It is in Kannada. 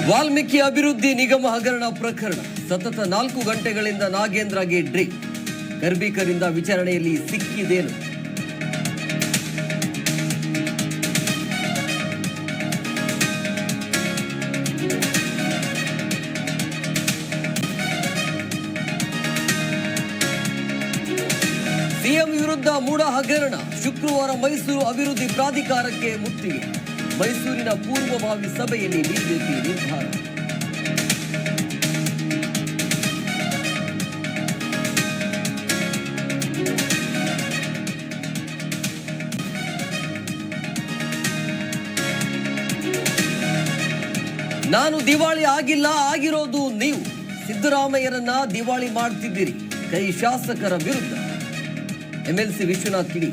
ವಾಲ್ಮೀಕಿ ಅಭಿವೃದ್ಧಿ ನಿಗಮ ಹಗರಣ ಪ್ರಕರಣ ಸತತ 4 ಗಂಟೆಗಳಿಂದ ನಾಗೇಂದ್ರಗೆ ಡ್ರಿಪ್. ಗರ್ಭಿಕರಿಂದ ವಿಚಾರಣೆಯಲ್ಲಿ ಸಿಕ್ಕಿದೇನು? ಸಿಎಂ ವಿರುದ್ಧ ಮೂಡ ಹಗರಣ. ಶುಕ್ರವಾರ ಮೈಸೂರು ಅಭಿವೃದ್ಧಿ ಪ್ರಾಧಿಕಾರಕ್ಕೆ ಮುತ್ತಿಗೆ. ಮೈಸೂರಿನ ಪೂರ್ವಭಾವಿ ಸಭೆಯಲ್ಲಿ ಬಿಜೆಪಿ ನಿರ್ಧಾರ. ನಾನು ದಿವಾಳಿ ಆಗಿಲ್ಲ, ಆಗಿರೋದು ನೀವು. ಸಿದ್ದರಾಮಯ್ಯರನ್ನ ದಿವಾಳಿ ಮಾಡ್ತಿದ್ದೀರಿ. ಕೈ ಶಾಸಕರ ವಿರುದ್ಧ ಎಂಎಲ್ಸಿ ವಿಶ್ವನಾಥ್ ಕಿಡಿ.